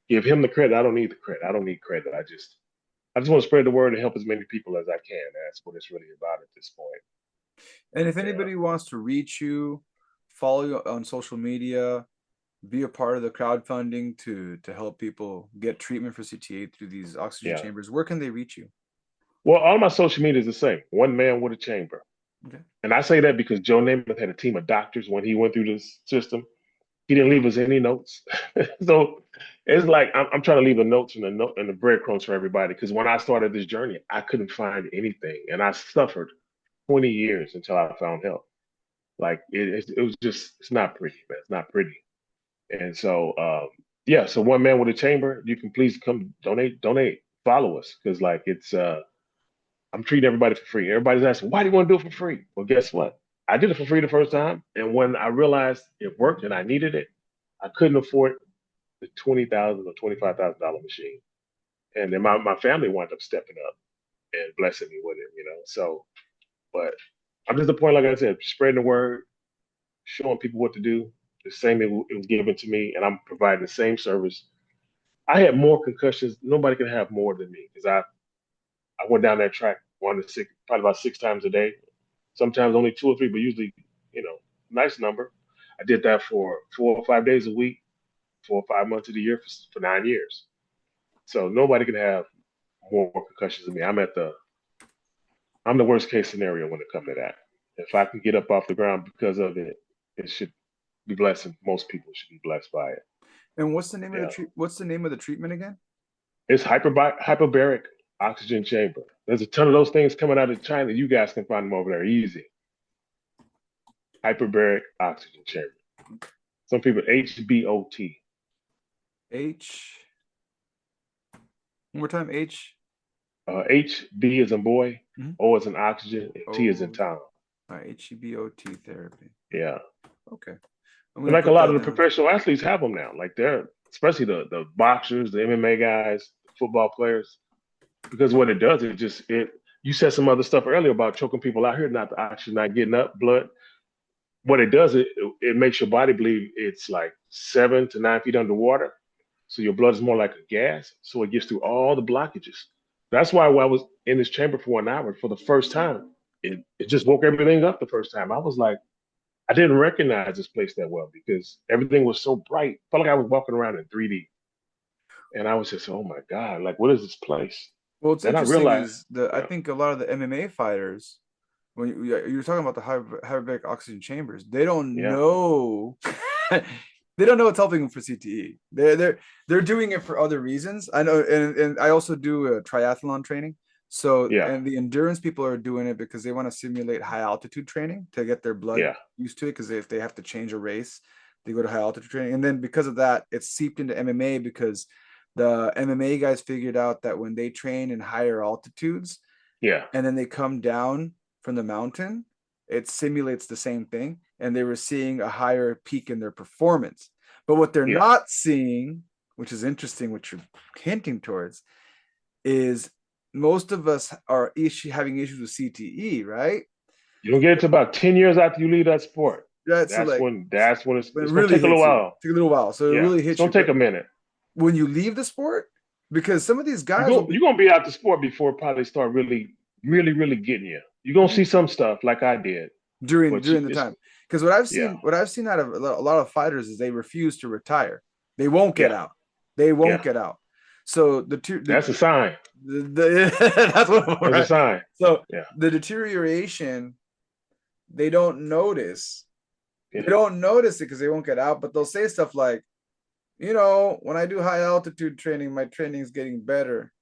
Give him the credit. I don't need the credit. I don't need credit. I just want to spread the word and help as many people as I can. That's what it's really about at this point. And if Yeah. anybody wants to reach you, follow you on social media, be a part of the crowdfunding to help people get treatment for CTA through these oxygen Yeah. chambers, where can they reach you? Well, all my social media is the same. One man with a chamber. Okay. And I say that because Joe Namath had a team of doctors when he went through this system. He didn't leave us any notes. So it's like I'm trying to leave the notes and the breadcrumbs for everybody. Because when I started this journey, I couldn't find anything, and I suffered 20 years until I found help. Like it was just it's not pretty, man. It's not pretty. And so yeah, so one man with a chamber, you can please come donate, follow us because like it's I'm treating everybody for free. Everybody's asking, why do you want to do it for free? Well, guess what? I did it for free the first time, and when I realized it worked and I needed it, I couldn't afford the $20,000 or $25,000 machine. And then my family wound up stepping up and blessing me with it, you know. So, but I'm just the point, like I said, spreading the word, showing people what to do. The same it was given to me, and I'm providing the same service. I had more concussions. Nobody can have more than me because I went down that track one to six, probably about 6 times a day. Sometimes only 2 or 3, but usually, you know, nice number. I did that for 4 or 5 days a week, 4 or 5 months of the year for 9 years. So nobody can have more concussions than me. I'm the worst case scenario when it comes to that. If I can get up off the ground because of it, it should be blessing. Most people should be blessed by it. And what's the name of Yeah. what's the name of the treatment again? It's hyperbaric oxygen chamber. There's a ton of those things coming out of China. You guys can find them over there easy. Hyperbaric oxygen chamber. Some people HBOT. H. One more time. H. HB is in boy, Mhm. O is in oxygen, and T is in Oh. Tom. HEBOT therapy. Yeah. Okay. And like a lot of the professional athletes have them now. Like they're especially the boxers, the MMA guys, the football players, because what it does, it you said some other stuff earlier about choking people out here, not the oxygen not getting up blood. What it does, it makes your body believe it's like 7 to 9 feet underwater. So your blood is more like a gas. So it gets through all the blockages. That's why when I was in this chamber for 1 hour for the first time, it just woke everything up the first time. I was like, I didn't recognize this place that well because everything was so bright. Felt like I was walking around in 3D. And I was just, oh my God, like what is this place? Well, what's Then I interesting realized, is I yeah, think a lot of the MMA fighters, when you're talking about the hyperbaric oxygen chambers, they don't yeah, know. They don't know it's helping them for CTE. They're doing it for other reasons. I know, and I also do a triathlon training. So, yeah, and the endurance people are doing it because they want to simulate high altitude training to get their blood yeah, used to it. Because if they have to change a race, they go to high altitude training, and then because of that, it's seeped into MMA because the MMA guys figured out that when they train in higher altitudes yeah, and then they come down from the mountain, it simulates the same thing. And they were seeing a higher peak in their performance. But what they're yeah. not seeing, which is interesting, what you're hinting towards, is most of us are having issues with CTE, right? You don't get it to about 10 years after you leave that sport. Right. So That's like, when but it it's gonna really take a little hits you. while. Take a little while. So it Yeah. really It's hits gonna you. take But a minute. when you leave the sport, because some of these You guys will go be you're gonna be out the sport before it probably start really, really, really getting you. You're gonna see some stuff like I did. during But the it's time. Because what I've yeah, seen out of a lot of fighters is they refuse to retire. They won't get yeah, out. They won't yeah. get out. So That's a sign. that's what That's a right. sign. So Yeah, the deterioration they don't notice. They yeah. don't notice it because they won't get out, but they'll say stuff like, when I do high altitude training, my training is getting better.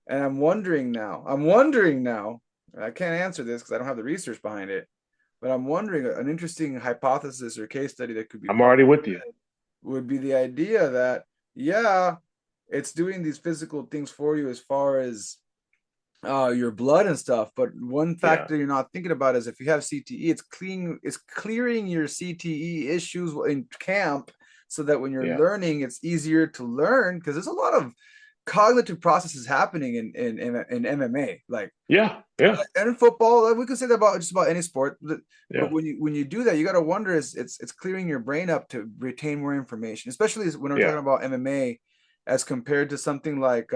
And I'm wondering now, I can't answer this because I don't have the research behind it, but I'm wondering an interesting hypothesis or case study that could be I'm already with you. would be the idea that, yeah, it's doing these physical things for you as far as your blood and stuff. But one Yeah, factor you're not thinking about is if you have CTE, it's clearing your CTE issues in camp so that when you're yeah, learning, it's easier to learn because there's a lot of cognitive processes happening in MMA, like yeah, yeah, and in football. We could say that about just about any sport. But yeah, when you do that, you got to wonder is it's clearing your brain up to retain more information, especially when we're yeah, talking about MMA as compared to something like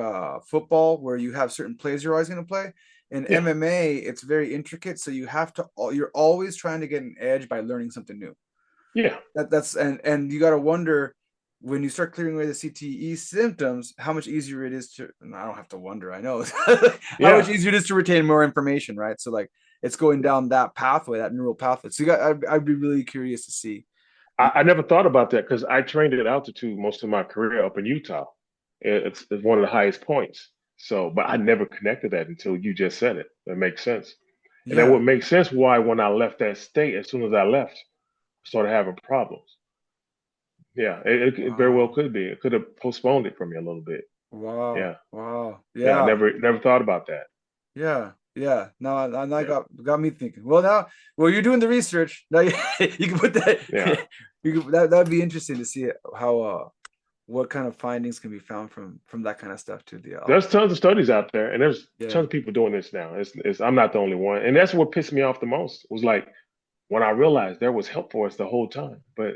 football, where you have certain plays you're always going to play. In yeah, MMA, it's very intricate, so you're always trying to get an edge by learning something new. yeah, That's and you got to wonder when you start clearing away the CTE symptoms, how much easier it is to. And I don't have to wonder. I know how much yeah, easier it is to retain more information, right? So like it's going down that pathway, that neural pathway. So I'd be really curious to see. I never thought about that because I trained at altitude most of my career up in Utah. It's one of the highest points. So, but I never connected that until you just said it. That makes sense. And that Yeah. would make sense why when I left that state, as soon as I left, I started having problems. Yeah, it very well Wow. could be. It could have postponed it for me a little bit. Wow. Yeah, Wow. yeah. I Yeah. never thought about that. Yeah. Yeah. Now, I Yeah, got me thinking. Well, you're doing the research. Now you can put that. yeah. That'd be interesting to see how what kind of findings can be found from that kind of stuff to the There's tons of studies out there, and there's yeah. tons of people doing this now. I'm not the only one, and that's what pissed me off the most. Was like when I realized there was help for us the whole time, but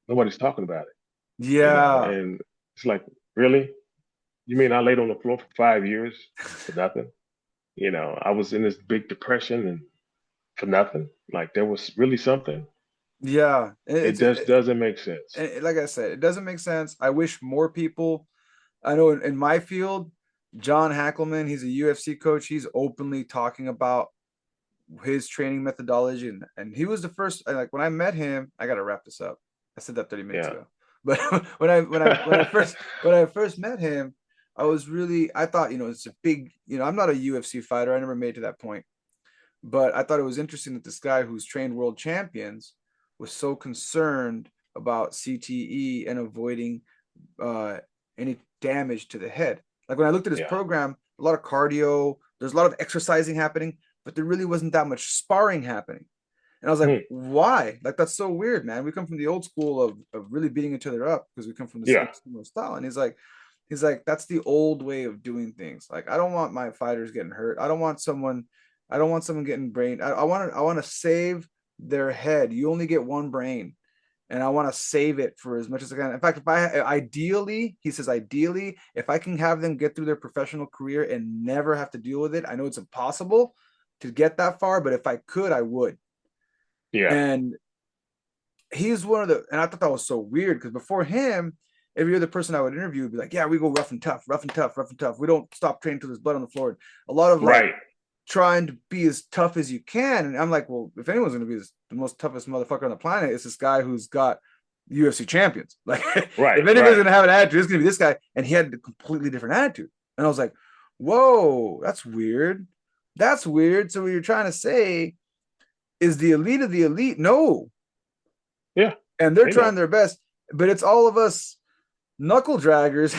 nobody's talking about it. Yeah. And it's like, really? You mean I laid on the floor for 5 years for nothing? I was in this big depression and for nothing. Like there was really something. Yeah. It just doesn't make sense. Like I said, it doesn't make sense. I wish more people. I know in my field, John Hackelman, he's a UFC coach. He's openly talking about his training methodology, and he was the first. Like when I met him, I got to wrap this up. I said that 30 minutes Yeah. ago, but when I first met him, I thought, it's a big, I'm not a UFC fighter. I never made to that point, but I thought it was interesting that this guy who's trained world champions was so concerned about CTE and avoiding uh, any damage to the head. Like when I looked at his Yeah. program, a lot of cardio, there's a lot of exercising happening, but there really wasn't that much sparring happening. And I was like, why? Like, that's so weird, man. We come from the old school of really beating each other up because we come from the Yeah. same similar style. And he's like, that's the old way of doing things. Like, I don't want my fighters getting hurt. I don't want someone getting brain. I want to save their head. You only get one brain, and I want to save it for as much as I can. In fact, he says, ideally, if I can have them get through their professional career and never have to deal with it, I know it's impossible to get that far, but if I could, I would. Yeah. And he's and I thought that was so weird because before him, every other person I would interview would be like, yeah, we go rough and tough, rough and tough, rough and tough. We don't stop training till there's blood on the floor. A lot of like Right. trying to be as tough as you can. And I'm like, well, if anyone's going to be the most toughest motherfucker on the planet, it's this guy who's got UFC champions. Like, Right. if anybody's going to have an attitude, it's going to be this guy. And he had a completely different attitude. And I was like, whoa, that's weird. That's weird. So what you're trying to say is the elite of the elite? No. Yeah. And they're trying their best, but it's all of us knuckle draggers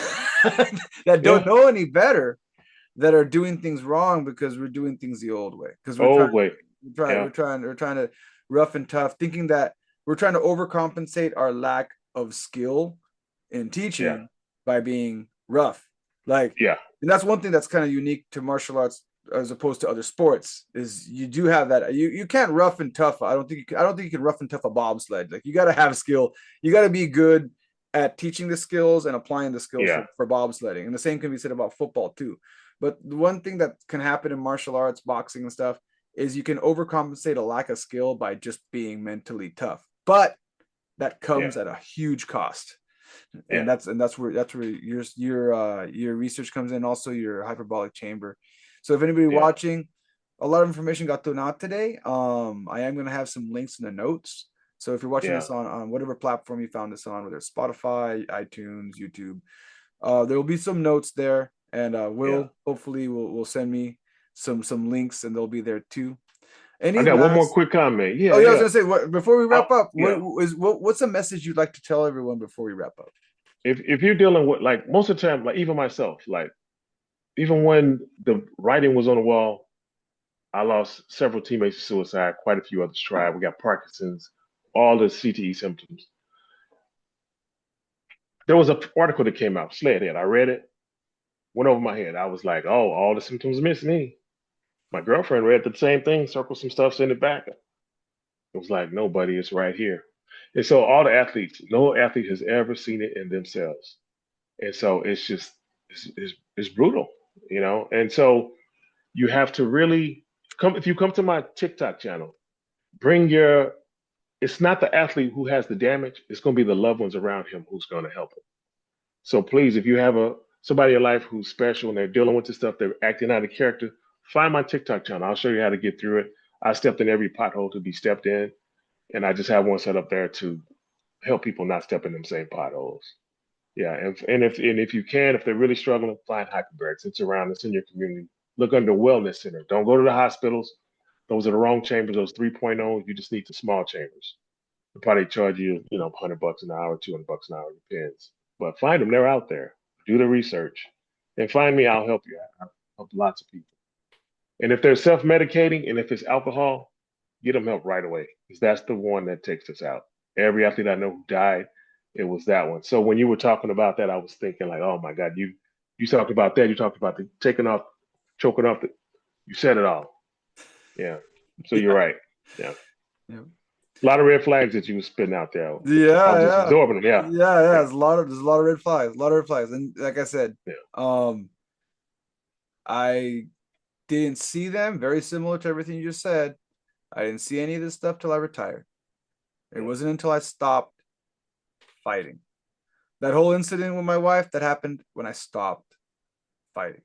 that don't know any better that are doing things wrong because we're doing things the old way. Because we're trying to rough and tough, thinking that we're trying to overcompensate our lack of skill in teaching by being rough. Like, and that's one thing that's kind of unique to martial arts as opposed to other sports is you do have that. You can't rough and tough. I don't think you can rough and tough a bobsled. Like, you got to have skill. You got to be good at teaching the skills and applying the skills for bobsledding. And the same can be said about football too. But the one thing that can happen in martial arts, boxing and stuff, is you can overcompensate a lack of skill by just being mentally tough. But that comes at a huge cost. And that's where your research comes in, also your hyperbolic chamber. So if anybody watching, a lot of information got thrown out today. I am going to have some links in the notes. So if you're watching this on whatever platform you found this on, whether it's Spotify, iTunes, YouTube, there will be some notes there, and hopefully we'll send me some links, and they'll be there too. I got one more quick comment. I was gonna say, before we wrap up, what's a message you'd like to tell everyone before we wrap up? If you're dealing with, like, most of the time, like even myself, like even when the writing was on the wall, I lost several teammates to suicide, quite a few others tried. We got Parkinson's, all the CTE symptoms. There was an article that came out, Sledhead. I read it, went over my head. I was like, oh, all the symptoms miss me. My girlfriend read the same thing, circled some stuff, sent it back. It was like, no, buddy, it's right here. And so all the athletes, no athlete has ever seen it in themselves. And so it's just, it's brutal, And so you have to really if you come to my TikTok channel, it's not the athlete who has the damage, it's going to be the loved ones around him who's going to help him. So please, if you have somebody in your life who's special and they're dealing with this stuff, they're acting out of character, find my TikTok channel. I'll show you how to get through it. I stepped in every pothole to be stepped in, and I just have one set up there to help people not step in them same potholes. Yeah, and if you can, if they're really struggling, find hyperbarics. It's around. It's in your community. Look under wellness center. Don't go to the hospitals. Those are the wrong chambers. Those 3.0. You just need the small chambers. They'll probably charge you, $100 an hour, $200 an hour, depends. But find them. They're out there. Do the research, and find me. I'll help you. I'll help lots of people. And if they're self-medicating, and if it's alcohol, get them help right away, because that's the one that takes us out. Every athlete I know who died, it was that one. So when you were talking about that, I was thinking like, oh my God, you talked about that. You talked about the taking off, choking off. You said it all. Yeah. So you're Yeah. right. Yeah. Yeah. A lot of red flags that you were spitting out there. I Yeah, was just yeah. absorbing them. Yeah. Yeah. Yeah. There's a lot of red flags. A lot of red flags. And like I said, Yeah. I didn't see them. Very similar to everything you just said. I didn't see any of this stuff till I retired. It Yeah. wasn't until I stopped fighting. That whole incident with my wife, that happened when I stopped fighting.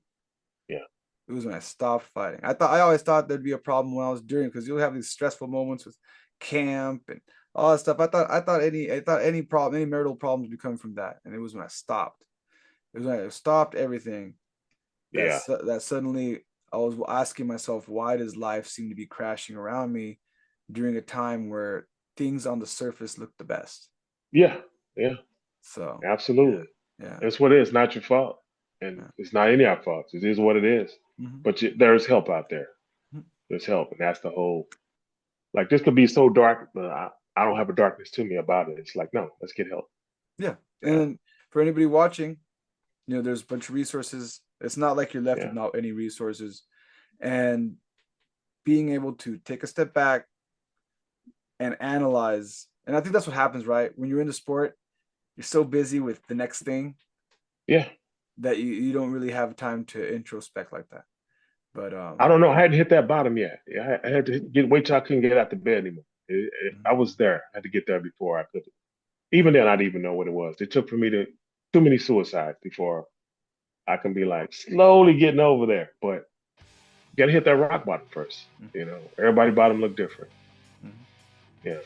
Yeah. It was when I stopped fighting. I always thought there'd be a problem when I was doing, because you'll have these stressful moments with camp and all that stuff. I thought any problem, any marital problems would be coming from that. And it was when I stopped. It was when I stopped everything Yeah. that suddenly I was asking myself, why does life seem to be crashing around me during a time where things on the surface look the best? Yeah. Yeah. So Absolutely. yeah. That's what it is. Not your fault. And Yeah. it's not any of our faults. It is what it is. Mhm. But there's help out there. Mhm. There's help. And that's the whole, like, this could be so dark, but I don't have a darkness to me about it. It's like, no, let's get help. Yeah. Yeah. And for anybody watching, there's a bunch of resources. It's not like you're left Yeah. without any resources. And being able to take a step back and analyze. And I think that's what happens, right? When you're in the sport, you're so busy with the next thing Yeah. that you don't really have time to introspect like that. But I don't know. I hadn't hit that bottom yet. Yeah, I had to wait till I couldn't get out the bed anymore. I was there. I had to get there before I could. Even then, I didn't even know what it was. It took for me to too many suicides before I can be like slowly getting over there. But you got to hit that rock bottom first. Everybody bottom look different. Yeah.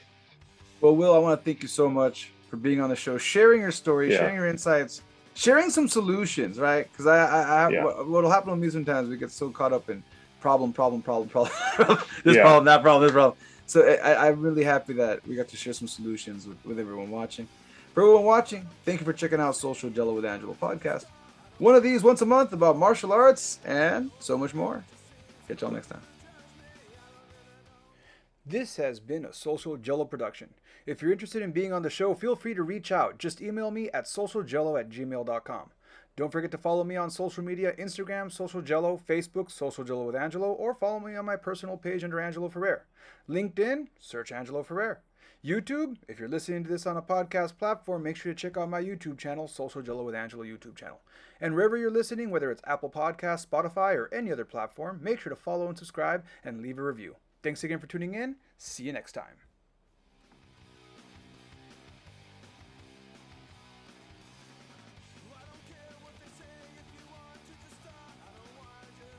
Well, Will, I want to thank you so much for being on the show, sharing your story, Yeah. sharing your insights, sharing some solutions, right? Because Yeah. what'll happen with me sometimes, we get so caught up in problem, this Yeah. problem, that problem, this problem. So I'm really happy that we got to share some solutions with everyone watching. For everyone watching, thank you for checking out Social Gelo with Angelo podcast. One of these once a month about martial arts and so much more. Catch y'all next time. This has been a Social Gelo production. If you're interested in being on the show, feel free to reach out. Just email me at socialgelo@gmail.com. Don't forget to follow me on social media, Instagram, Social Gelo, Facebook, Social Gelo with Angelo, or follow me on my personal page under Angelo Ferrer. LinkedIn, search Angelo Ferrer. YouTube, if you're listening to this on a podcast platform, make sure to check out my YouTube channel, Social Gelo with Angelo YouTube channel. And wherever you're listening, whether it's Apple Podcasts, Spotify, or any other platform, make sure to follow and subscribe and leave a review. Thanks again for tuning in. See you next time.